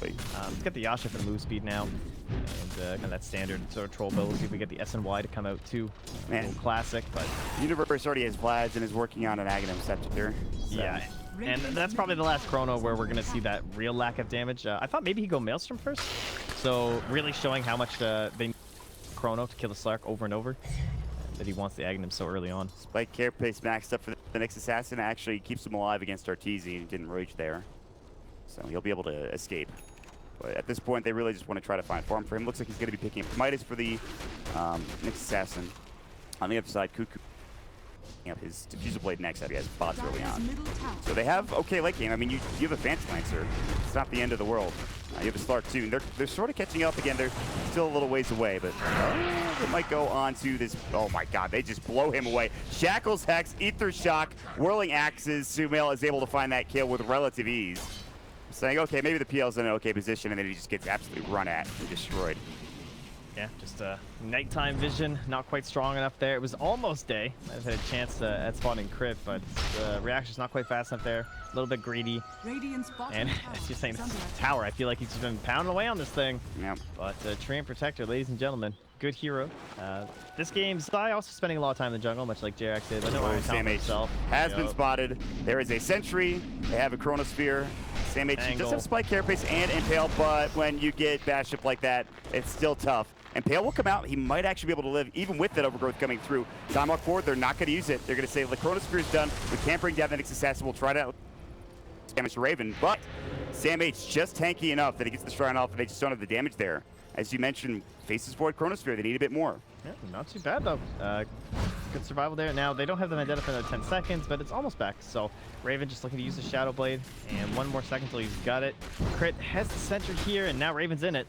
exactly. Let's get the Yasha for the move speed now. And that standard sort of troll build. We'll see if we get the SNY to come out too. Man. A little classic, but... Universe already has Vlads and is working on an Aghanim Scepter. So. Yeah, and that's probably the last chrono where we're going to see that real lack of damage. I thought maybe he'd go Maelstrom first. So really showing how much they need chrono to kill the Slark over and over. That he wants the Aghanim so early on. Spike Carapace maxed up for the next assassin. Actually keeps him alive against Arteezy. He didn't rage there. So he'll be able to escape. But at this point, they really just want to try to find farm for him. Looks like he's going to be picking up Midas for the next assassin. On the other side, Cuckoo up his Diffusal Blade next up. He has bots early on. So they have okay late game. I mean, you have a Phantom Lancer. It's not the end of the world. You have a Slark too. And they're sort of catching up again. They're still a little ways away, but they might go on to this. Oh my God, they just blow him away. Shackles, Hex, Ether Shock, Whirling Axes. Sumail is able to find that kill with relative ease. Saying, okay, maybe the PL's in an okay position, and then he just gets absolutely run at and destroyed. Yeah, just nighttime vision, not quite strong enough there. It was almost day. I've had a chance at spawning crit, but reaction's not quite fast enough there. A little bit greedy. And as you're saying, this tower, I feel like he's just been pounding away on this thing. Yeah. But Treant Protector, ladies and gentlemen, good hero. This game, Zai also spending a lot of time in the jungle, much like JRX did. I know Sam H himself has been spotted. There is a sentry. They have a Chronosphere. Sam H does have Spike Carapace and Impale, but when you get bashed up like that, it's still tough. Impale will come out. He might actually be able to live, even with that overgrowth coming through. Tomahawk forward, they're not going to use it. They're going to say, the Chronosphere is done. We can't bring down the next assassin. We'll try to damage Raven, but Sam H just tanky enough that he gets the shrine off, and they just don't have the damage there. As you mentioned, faces Void Chronosphere. They need a bit more. Yeah, not too bad, though. Good survival there. Now, they don't have the Vendetta for another 10 seconds, but it's almost back. So, Raven just looking to use the Shadow Blade. And one more second until he's got it. Crit has the center here, and now Raven's in it.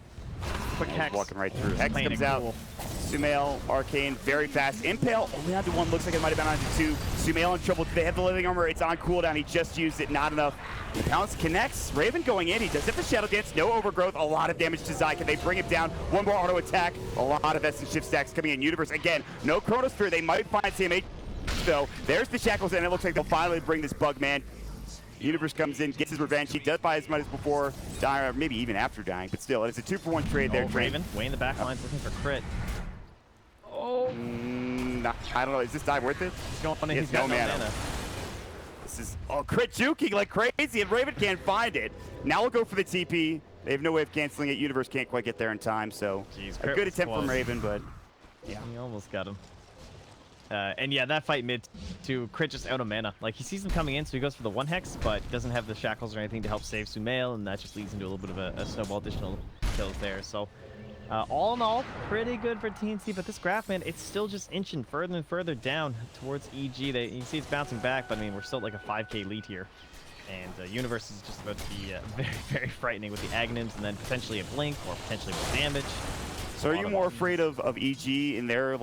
Quick Hex. Walking right through. Hex comes out. Cool. Sumail, Arcane, very fast. Impale only onto one. Looks like it might have been onto two. Sumail in trouble. They have the living armor. It's on cooldown. He just used it. Not enough. The Pounce connects. Raven going in. He does have the Shadow Dance. No overgrowth. A lot of damage to Zai. Can they bring him down? One more auto attack. A lot of S and shift stacks coming in. Universe again. No Chronosphere. They might find CMH though. There's the Shackles, and it looks like they'll finally bring this bug man. Universe comes in, gets his revenge. He does buy as much as before, dying, or maybe even after dying, but still, it's a 2-for-1 trade there. Raven, way in the back lines, looking for crit. Oh. I don't know. Is this die worth it? He's got no mana. This is crit juking like crazy, and Raven can't find it. Now we'll go for the TP. They have no way of canceling it. Universe can't quite get there in time, so a good attempt from Raven, but yeah. He almost got him. And yeah, that fight mid to Crit just out of mana. Like, he sees them coming in, so he goes for the 1 Hex, but doesn't have the Shackles or anything to help save Sumail, and that just leads into a little bit of a snowball additional kills there. So, all in all, pretty good for TNC, but this graph, man, it's still just inching further and further down towards EG. You can see it's bouncing back, but I mean, we're still like a 5k lead here. And Universe is just about to be very, very frightening with the Aghanims, and then potentially a Blink, or potentially more damage. So are you more afraid of EG in their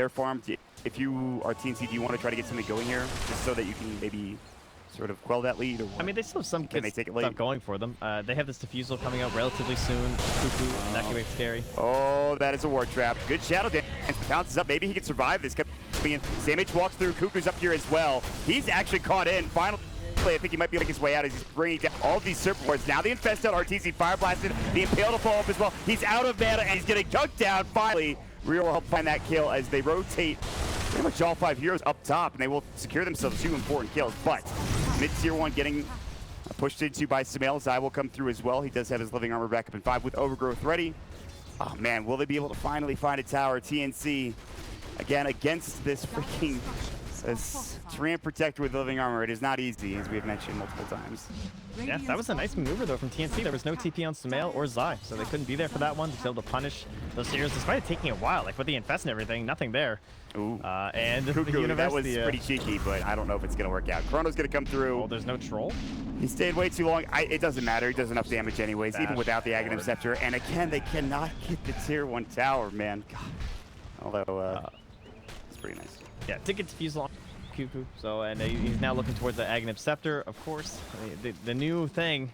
farm? If you are TNC, do you want to try to get something going here, just so that you can maybe sort of quell that lead? Or I mean, they still have some good stuff going for them. They have this Diffusal coming out relatively soon. Cuckoo, that can be scary. Oh, that is a Ward Trap. Good Shadow Dance. Bounces up. Maybe he can survive this. Sam H walks through. Cuckoo's up here as well. He's actually caught in. Finally, I think he might be making his way out as he's bringing down all of these Serpent Wards. Now the Infested, Arteezy Fire Blasted, the Impale to fall up as well. He's out of mana, and he's getting dunked down. Finally, Rio will help find that kill as they rotate pretty much all 5 heroes up top, and they will secure themselves 2 important kills. But mid-tier 1 getting pushed into by Sumail. Zai will come through as well. He does have his living armor back up in 5 with Overgrowth ready. Oh man, will they be able to finally find a tower? TNC, again, against this freaking Treant Protector with living armor. It is not easy, as we have mentioned multiple times. Yeah, that was a nice maneuver, though, from TNC. There was no TP on Sumail or Zai, so they couldn't be there for that one to be able to punish those heroes, despite it taking a while. Like, with the Infest and everything, nothing there. Ooh. And Cuckoo, the Universe, that was pretty cheeky, but I don't know if it's going to work out. Chrono's going to come through. Oh, there's no Troll? He stayed way too long. It doesn't matter. He does enough damage anyways, even without the Aghanim Scepter. And again, they cannot get the tier 1 tower, man. God. Although, it's pretty nice. Yeah, Ticket Diffusal on Cuckoo. So, and he's now looking towards the Aghanim Scepter, of course. The new thing.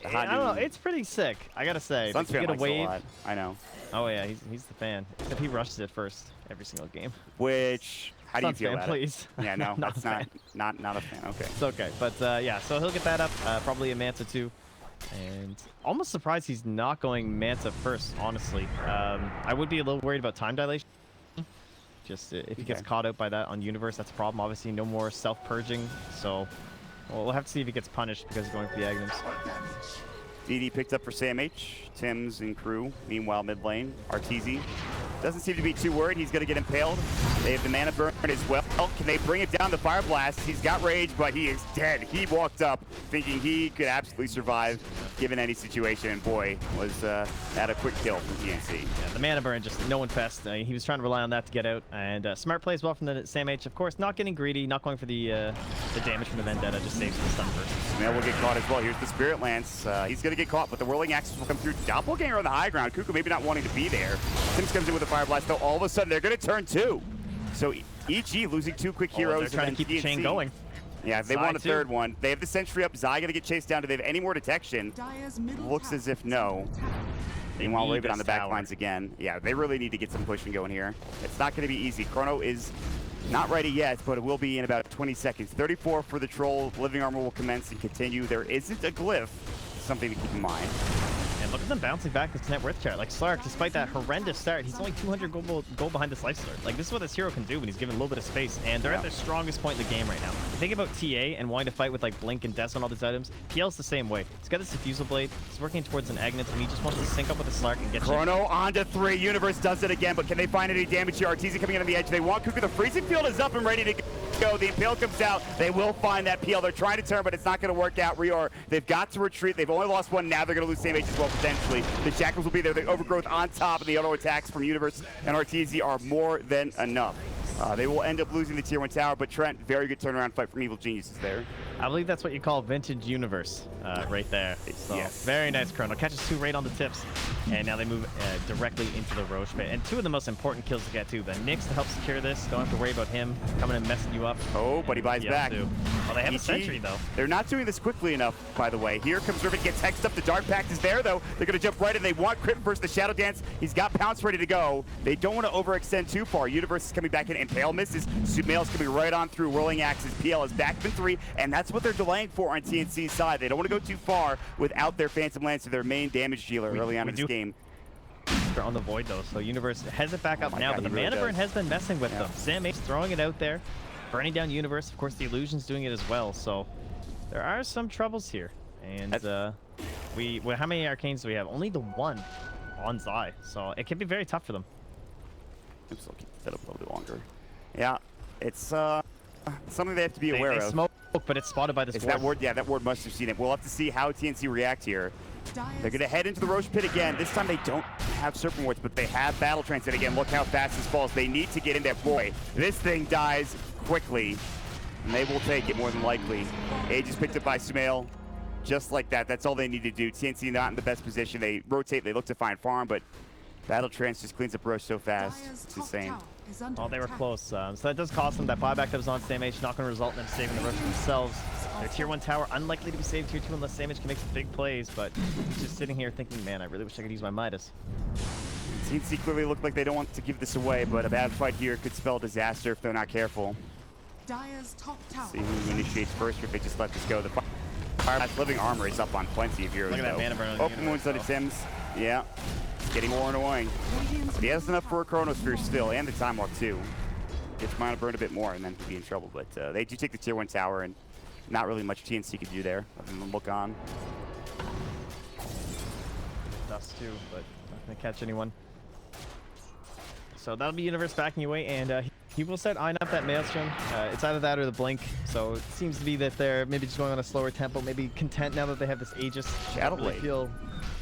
I don't know. It's pretty sick, I gotta say. Sunsfan likes it a lot. I know. Oh yeah, he's the fan. Except he rushes it first every single game. Which, how do you feel about please. it? Yeah, no, that's not a fan. Okay. It's okay, but yeah. So he'll get that up. Probably a Manta too. And almost surprised he's not going Manta first, honestly. I would be a little worried about time dilation. Just if he gets caught out by that on Universe, that's a problem. Obviously, no more self-purging, so we'll have to see if he gets punished because of going for the Agnums. DD picked up for Sam H, Tim's and crew. Meanwhile, mid lane, Arteezy doesn't seem to be too worried. He's going to get impaled. They have the mana burn as well. Can they bring it down the Fire Blast? He's got rage, but he is dead. He walked up thinking he could absolutely survive given any situation, and boy, was at a quick kill from TNC. Yeah, the mana burn just no one fest. He was trying to rely on that to get out, and smart play as well from the Sam H. Of course, not getting greedy, not going for the damage from the Vendetta, just saves the stun burst. Snail will get caught as well. Here's the Spirit Lance. He's going to get caught, but the Whirling Axes will come through. Doppelganger on the high ground. Kuku maybe not wanting to be there. Sims comes in with a Fire Blast, though. All of a sudden, they're going to turn 2. So EG losing 2 quick heroes. They're trying to keep the chain going. Yeah, they want a third one. They have the Sentry up. Zai going to get chased down. Do they have any more detection? Looks as if no. Meanwhile, Raven on the back lines again. Yeah, they really need to get some pushing going here. It's not going to be easy. Chrono is not ready yet, but it will be in about 20 seconds. 34 for the Troll. Living Armor will commence and continue. There isn't a glyph. Something to keep in mind. And look at them bouncing back this net worth chart. Like Slark, despite that horrendous start, he's only 200 gold behind this life start. Like, this is what this hero can do when he's given a little bit of space. And they're at their strongest point in the game right now. Think about TA and wanting to fight with like Blink and Death on all these items. PL's the same way. He's got this Diffusal Blade. He's working towards an Agnet, and he just wants to sync up with the Slark and get Chrono onto 3. Universe does it again, but can they find any damage here? Arteezy coming in on the edge. They want Kuku. The freezing field is up and ready to go. The Impale comes out. They will find that PL. They're trying to turn, but it's not going to work out. Rior, they've got to retreat. They've only lost 1. Now they're going to lose Sam H as well, potentially. The Shackles will be there. The Overgrowth on top, and the auto attacks from Universe and Arteezy are more than enough. They will end up losing the Tier 1 tower, but Trent, very good turnaround fight from Evil Geniuses there. I believe that's what you call vintage Universe right there. So, yes. Very nice Chrono. Catches 2 right on the tips. And now they move directly into the Roche pit. And 2 of the most important kills to get, too. The Nyx to help secure this. Don't have to worry about him coming and messing you up. Oh, but he buys back. Oh, they have a Sentry, though. They're not doing this quickly enough, by the way. Here comes Riven, gets hexed up. The Dark Pact is there, though. They're going to jump right in. They want Crit first. The Shadow Dance. He's got Pounce ready to go. They don't want to overextend too far. Universe is coming back in. Impale misses. Sumail's coming right on through. Whirling Axes. PL is back in 3, and that's what they're delaying for on TNC's side. They don't want to go too far without their Phantom Lancer, their main damage dealer early on in this game. On the Void, though, so Universe has it back up now, but the mana burn has been messing with them. Sam H throwing it out there, burning down Universe. Of course, the Illusion's doing it as well, so there are some troubles here. And how many Arcanes do we have? Only the 1 on Zai, so it can be very tough for them. Oops, I'll keep that up a little bit longer. Yeah, it's something they have to be aware of. Smoke, but it's spotted by this ward. That ward. Yeah, that ward must have seen it. We'll have to see how TNC react here. They're going to head into the Roche pit again. This time they don't have Serpent Wards, but they have Battle Trance. And again, look how fast this falls. They need to get in there. Boy, this thing dies quickly, and they will take it more than likely. Age is picked up by Sumail. Just like that. That's all they need to do. TNC not in the best position. They rotate. They look to find farm, but Battle Trance just cleans up Roche so fast. It's insane. Oh, they were close. So that does cost them. That buyback that was on Sam H, not going to result in them saving the Roche themselves. Their Tier 1 tower unlikely to be saved Tier 2 unless Sam H can make some big plays, but he's just sitting here thinking, man, I really wish I could use my Midas. TNC clearly look like they don't want to give this away, but a bad fight here could spell disaster if they're not careful. See who initiates first or if they just let this go. The Living Armor is up on plenty of heroes. Look at that mana burn on Open wounds on the Sims. Yeah. It's getting more annoying. But he has enough for a Chronosphere still, and the Time Walk too. Gets mana burn a bit more, and then he'll be in trouble. But they do take the Tier 1 tower, and not really much TNC can do there, other than look on. Dust too, but not going to catch anyone. So that'll be Universe backing away, and he will start eyeing up that Maelstrom. It's either that or the Blink, so it seems to be that they're maybe just going on a slower tempo, maybe content now that they have this Aegis. Shadow Really Blade. feel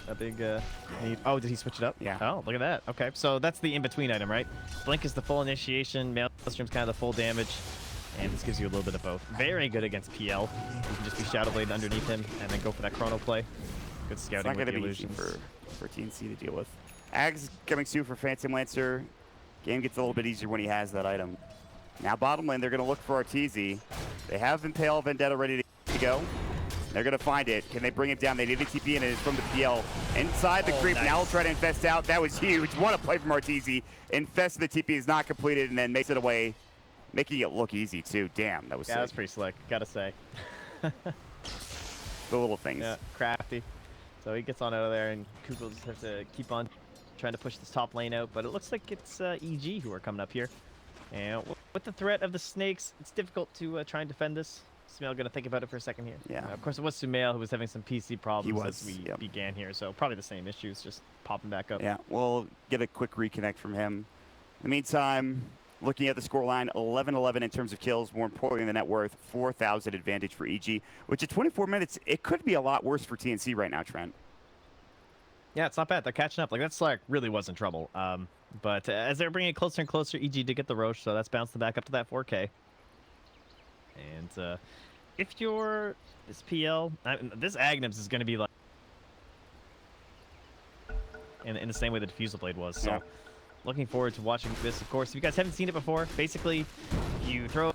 a big need. Oh, did he switch it up? Yeah. Oh, look at that. Okay, so that's the in-between item, right? Blink is the full initiation, Maelstrom's kind of the full damage, and this gives you a little bit of both. Very good against PL. You can just be Shadow Blade underneath him, and then go for that Chrono play. Good scouting It's not with the going to be easy illusions. for TNC to deal with. Ags coming soon for Phantom Lancer. Game gets a little bit easier when he has that item. Now bottom lane, they're going to look for Arteezy. They have Impale Vendetta ready to go. They're going to find it. Can they bring it down? They need a TP, and it is from the PL. Inside the creep, nice. now we'll try to infest out. That was huge. What a play from Arteezy. Infest the TP is not completed, and then makes it away, making it look easy, too. Damn, that was sick. That's pretty slick, gotta say. The little things. Yeah, crafty. So he gets on out of there, and Kuko will just have to keep on trying to push this top lane out. But it looks like it's EG who are coming up here. And with the threat of the snakes, it's difficult to try and defend this. Sumail gonna think about it for a second here. Yeah. Of course, it was Sumail who was having some PC problems was, as we yep. began here, so probably the same issues, just popping back up. Yeah, we'll get a quick reconnect from him. In the meantime, looking at the scoreline, 11-11 in terms of kills. More importantly, the net worth, 4,000 advantage for EG, which at 24 minutes, it could be a lot worse for TNC right now, Trent. Yeah, it's not bad. They're catching up. Like, that Slark really was in trouble. But as they're bringing it closer and closer, EG did get the Roche, so that's bounced them back up to that 4K. And if you're this PL, this Agnems is going to be like in the same way the Diffusal Blade was. So looking forward to watching this, of course. If you guys haven't seen it before, basically you throw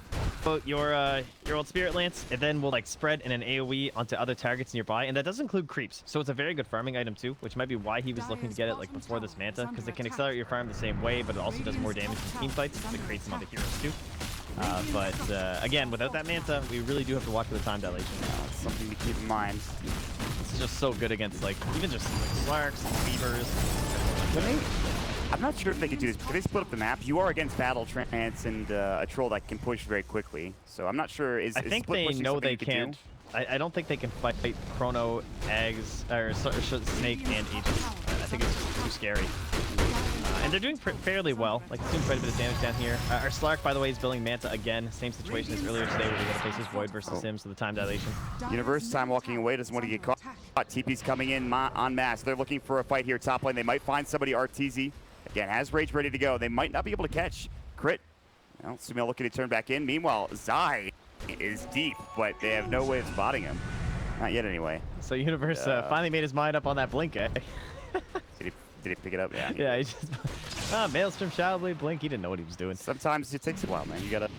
your old Spirit Lance, and then will like spread in an AoE onto other targets nearby, and that does include creeps. So it's a very good farming item too, which might be why he was looking to get it like before this Manta, because it can accelerate your farm the same way, but it also does more damage in team fights because it creates some other heroes too. But again, without that Manta, we really do have to watch for the time dilation. It's something to keep in mind. This is just so good against like even just like Slarks, Beavers. I'm not sure if they could do this. If they split up the map, you are against Battle Trance and a troll that can push very quickly. So I'm not sure. I think they know they can't. I don't think they can fight Chrono, Eggs, or Snake and Aegis. I think it's just too scary. And they're doing fairly well. Like, it's doing quite a bit of damage down here. Our Slark, by the way, is building Manta again. Same situation as earlier today where we got to face his Void versus him, so the time dilation. Universe, time walking away, doesn't want to get caught. TP's coming in en masse. They're looking for a fight here top lane. They might find somebody. RTZ, again, has Rage ready to go. They might not be able to catch. Crit. Well, Sumail looking to turn back in. Meanwhile, Zai is deep, but they have no way of spotting him. Not yet, anyway. So Universe finally made his mind up on that Blink, eh? Did he pick it up? Yeah. Yeah, he just... Maelstrom, Shadow Blade, Blink. He didn't know what he was doing. Sometimes it takes a while, man. You gotta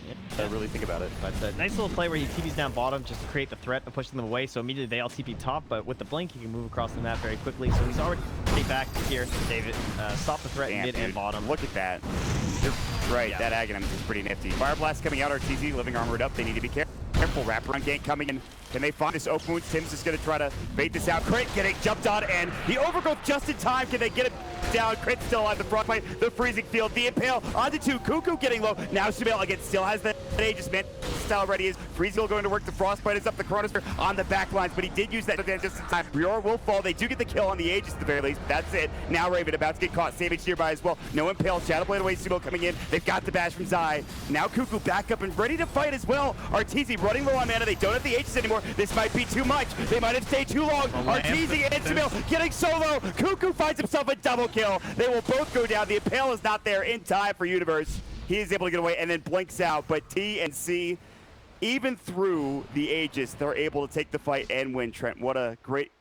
really think about it. But a nice little play where he TP's down bottom just to create the threat of pushing them away. So immediately they all TP top, but with the Blink, he can move across the map very quickly. So he's already back here. David, stop the threat in mid and bottom. Look at that. You're right, yeah. That Aghanim is pretty nifty. Fire Blast coming out. RTZ, living armored up. They need to be careful. Wraparound gank coming in. Can they find this open wound? Tim's just going to try to bait this out. Crit getting jumped on, and the overgrowth just in time. Can they get it down? Crit still on the front fight. The freezing field. The impale onto two. Cuckoo getting low. Now Sumail again still has the Aegis man style ready. Is Freezel going to work? The Frostbite is up the Chronosphere on the back lines, but he did use that advantage just in time. Rior will fall. They do get the kill on the Aegis at the very least. That's it. Now Raven about to get caught. Savage nearby as well. No impale. Shadowblade away. Sumail coming in. They've got the bash from Zai. Now Cuckoo back up and ready to fight as well. RTZ running low on mana. They don't have the Aegis anymore. This might be too much. They might have stayed too long. RTZ and Sumail getting solo. Cuckoo finds himself a double kill. They will both go down. The impale is not there in time for Universe. He is able to get away and then blinks out, but TNC, even through the Aegis, they're able to take the fight and win. Trent, what a great...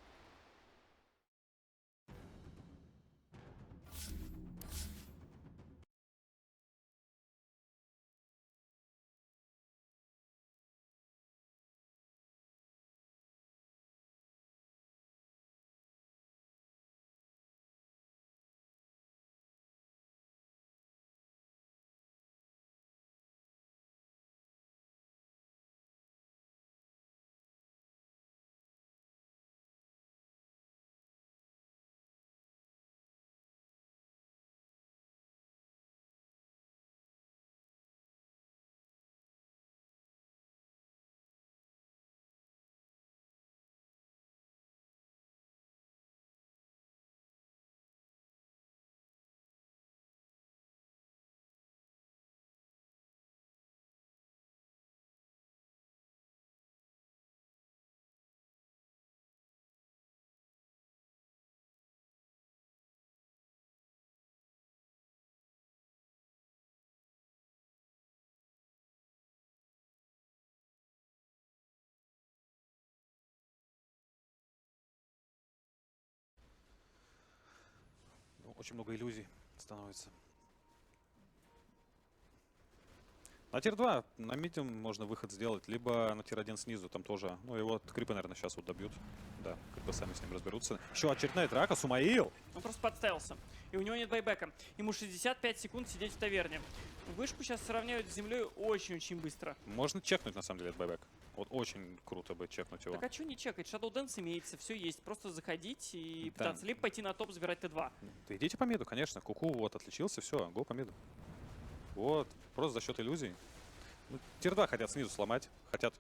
Очень много иллюзий становится. На тир-2 на мидем можно выход сделать, либо на тир-1 снизу, там тоже. Ну, его крипы, наверное, сейчас вот добьют. Да, крипы сами с ним разберутся. Еще очередная драка, Сумаил! Он просто подставился. И у него нет байбека. Ему 65 секунд сидеть в таверне. Вышку сейчас сравняют с землей очень-очень быстро. Можно чекнуть, на самом деле, этот байбек. Вот очень круто бы чекнуть его. Так а что не чекать? Shadow Dance имеется, все есть. Просто заходить и Да. пытаться. Либо пойти на топ, забирать Т2. Да идите по миду, конечно. Куку вот отличился, все, го по миду. Вот, просто за счет иллюзий. Ну, тир 2 хотят снизу сломать, хотят...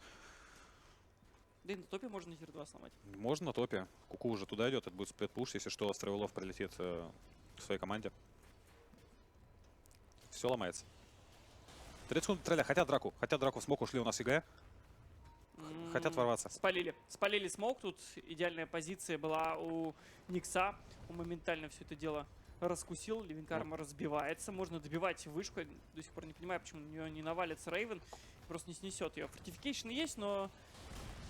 Да и на топе можно тир 2 сломать. Можно на топе. Куку уже туда идет, это будет сплит-пуш, если что, Стрелов прилетит в своей команде. Все ломается. 30 секунд тролля, хотят драку в смок, ушли у нас ЕГЭ. Хотят ворваться. Спалили. Спалили смок. Тут идеальная позиция была у Никса. Он моментально все это дело раскусил. Ливенкарма разбивается. Можно добивать вышку. Я до сих пор не понимаю, почему на нее не навалится Рейвен. Просто не снесет ее. Фортификейшн есть, но...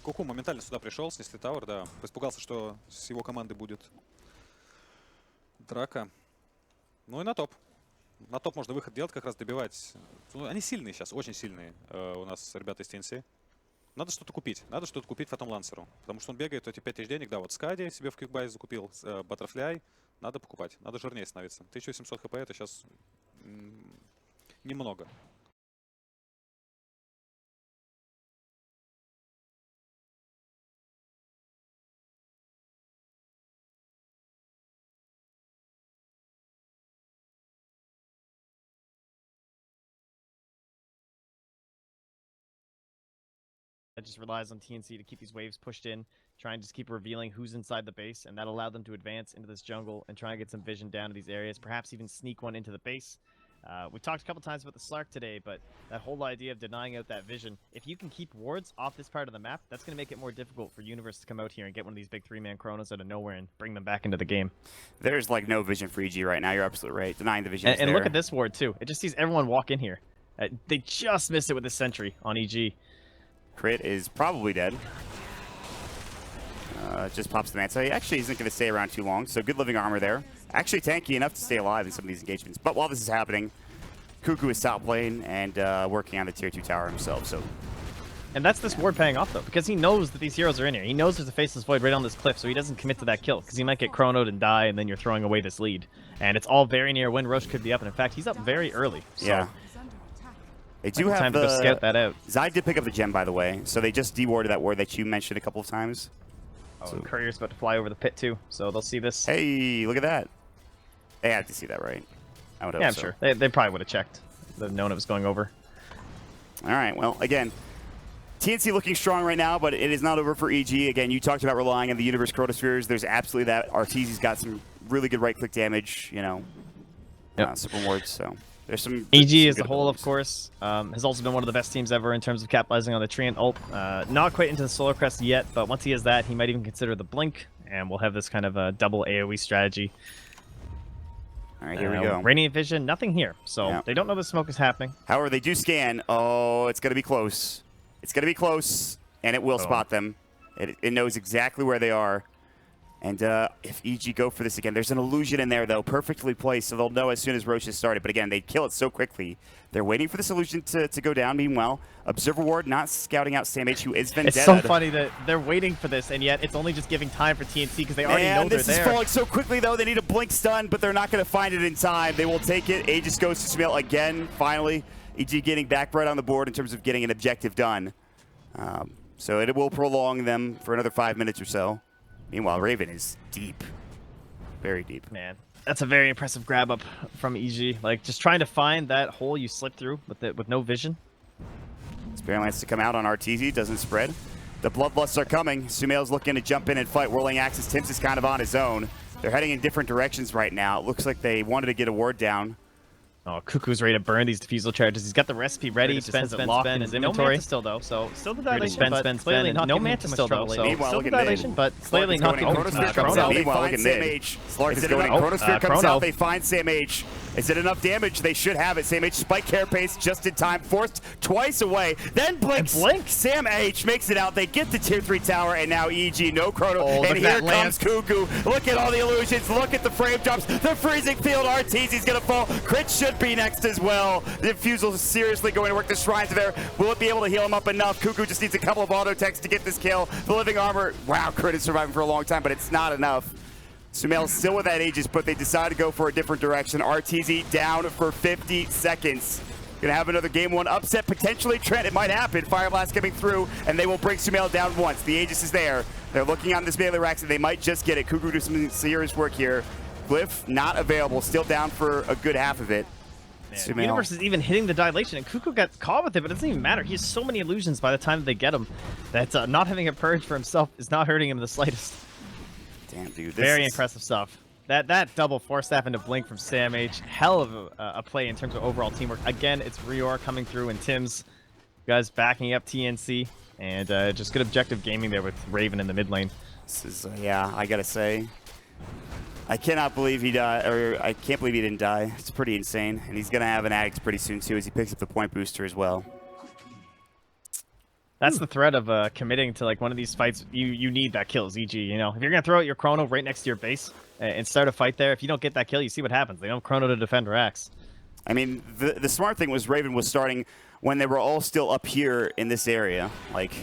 Куку моментально сюда пришел, снесли тауэр, да. Испугался, что с его команды будет драка. Ну и на топ. На топ можно выход делать, как раз добивать. Ну, они сильные сейчас, очень сильные у нас ребята из TNC. Надо что-то купить. Надо что-то купить Фатом Лансеру. Потому что он бегает эти 5000 денег. Да, вот Скади себе в квикбай закупил. Баттерфляй. Надо покупать. Надо жирнее становиться. 1800 хп это сейчас немного. That just relies on TNC to keep these waves pushed in, try and just keep revealing who's inside the base, and that allowed them to advance into this jungle and try and get some vision down to these areas, perhaps even sneak one into the base. We talked a couple times about the Slark today, but that whole idea of denying out that vision, if you can keep wards off this part of the map, that's going to make it more difficult for Universe to come out here and get one of these big three-man Chronos out of nowhere and bring them back into the game. There's like no vision for EG right now. You're absolutely right. Denying the vision is And there. look at this ward too. It just sees everyone walk in here. They just missed it with the sentry on EG. Crit is probably dead. Just pops the man. So he actually isn't going to stay around too long. So good living armor there. Actually tanky enough to stay alive in some of these engagements. But while this is happening, Cuckoo is top lane and working on the tier 2 tower himself. So, and that's this ward paying off though, because he knows that these heroes are in here. He knows there's a Faceless Void right on this cliff, so he doesn't commit to that kill, because he might get chronoed and die, and then you're throwing away this lead. And it's all very near when Roche could be up, and in fact, he's up very early. So yeah. They do have time to go scout that out. Zai did pick up the gem, by the way, so they just dewarded that ward that you mentioned a couple of times. Oh, so, and Courier's about to fly over the pit too, so they'll see this. Hey, look at that. They had to see that, right? I would hope Yeah, I'm so. sure. They probably would have checked. They'd have known it was going over. All right, well, again, TNC looking strong right now, but it is not over for EG. Again, you talked about relying on the Universe Chronospheres. There's absolutely that. Arteezy's got some really good right-click damage, you know, super wards, so... There's some EG as a whole, of course, has also been one of the best teams ever in terms of capitalizing on the Treant ult. Not quite into the Solar Crest yet, but once he has that, he might even consider the Blink, and we'll have this kind of a double AoE strategy. All right, here we go. Radiant Vision, nothing here, so they don't know the smoke is happening. However, they do scan. Oh, it's going to be close. It's going to be close, and it will spot them. It knows exactly where they are. And if EG go for this again, there's an illusion in there, though, perfectly placed, so they'll know as soon as Roche has started. But again, they kill it so quickly. They're waiting for this illusion to go down. Meanwhile, Observer Ward not scouting out Sam H, who is Vendetta. It's so funny that they're waiting for this, and yet it's only just giving time for TNC because they already know they're there. This is falling so quickly, though. They need a blink stun, but they're not going to find it in time. They will take it. Aegis goes to Smail again, finally. EG getting back right on the board in terms of getting an objective done. So it will prolong them for another 5 minutes or so. Meanwhile, Raven is deep. Very deep. Man, that's a very impressive grab up from EG. Like, just trying to find that hole you slip through with no vision. Spearman wants to come out on Arteezy, doesn't spread. The Bloodlusts are coming. Sumail's looking to jump in and fight. Whirling Axis. Tims is kind of on his own. They're heading in different directions right now. It looks like they wanted to get a ward down. Oh, Cuckoo's ready to burn these defusal charges. He's got the recipe ready. Just has it locked in his inventory. No Manta still, though, so still the dilation, but clearly not. No Manta still, though, so still the dilation, but clearly not giving too much trouble. They find Sam H. Slark is going. Chronosphere comes out. They find Sam H. Is it enough damage? They should have it. Sam H. Spike carapace just in time. Forced twice away. Then blinks. Sam H. makes it out. They get the tier 3 tower, and now EG, no Chrono. And here comes Cuckoo. Look at all the illusions. Look at the frame drops. The freezing field. Arteezy's going to fall. Crit should be next as well. The Infusal is seriously going to work. The Shrines there. Will it be able to heal him up enough? Cuckoo just needs a couple of auto techs to get this kill. The living armor. Wow, Crit is surviving for a long time, but it's not enough. Sumail's still with that Aegis, but they decide to go for a different direction. Arteezy down for 50 seconds. Gonna have another game 1 upset, potentially. Trent, it might happen. Fire Blast coming through, and they will bring Sumail down once. The Aegis is there. They're looking on this melee racks, and they might just get it. Cuckoo do some serious work here. Glyph, not available. Still down for a good half of it. Man, Universe is even hitting the dilation, and Cuckoo got caught with it, but it doesn't even matter. He has so many illusions by the time they get him that not having a purge for himself is not hurting him the slightest. Damn, dude. Very impressive stuff. That double Force Staff into Blink from Sam H. Hell of a play in terms of overall teamwork. Again, it's Rior coming through and Tim's guys backing up TNC. And just good objective gaming there with Raven in the mid lane. This is, yeah, I gotta say, I cannot believe he died, or I can't believe he didn't die. It's pretty insane. And he's gonna have an addict pretty soon too, as he picks up the point booster as well. That's the threat of committing to like one of these fights. You need that kill, ZG. You know, if you're gonna throw out your chrono right next to your base and start a fight there, if you don't get that kill, you see what happens. They don't chrono to defend racks. I mean, the smart thing was Raven was starting when they were all still up here in this area. Like,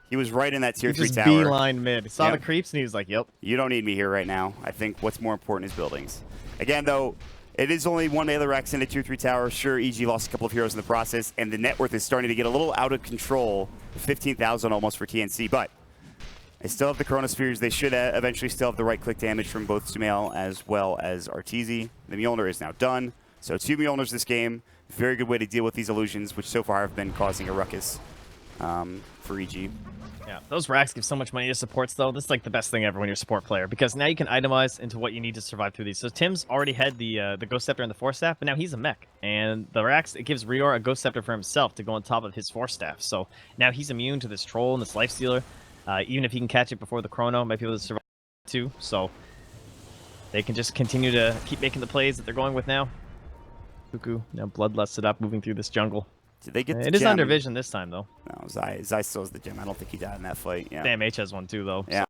he was right in that tier 3 tower. Beeline mid. He saw the creeps and he was like, "Yep, you don't need me here right now." I think what's more important is buildings. Again, though. It is only one melee racks in a tier 3 tower. Sure, EG lost a couple of heroes in the process, and the net worth is starting to get a little out of control. 15,000 almost for TNC, but they still have the Chronospheres. They should eventually still have the right click damage from both Sumail as well as Arteezy. The Mjolnir is now done, so 2 Mjolnirs this game. Very good way to deal with these illusions, which so far have been causing a ruckus for EG. Yeah, those racks give so much money to supports, though. This is like the best thing ever when you're a support player, because now you can itemize into what you need to survive through these. So Tim's already had the Ghost Scepter and the Force Staff, but now he's a mech. And the racks, it gives Rior a Ghost Scepter for himself to go on top of his Force Staff. So now he's immune to this Troll and this Lifestealer. Even if he can catch it before the Chrono, might be able to survive too. So they can just continue to keep making the plays that they're going with now. Cuckoo now bloodlusted up, moving through this jungle. Did they get the It gem? is under vision this time, though. No, Zai still has the gem. I don't think he died in that fight. Yeah. Sam H has one too, though. Yeah.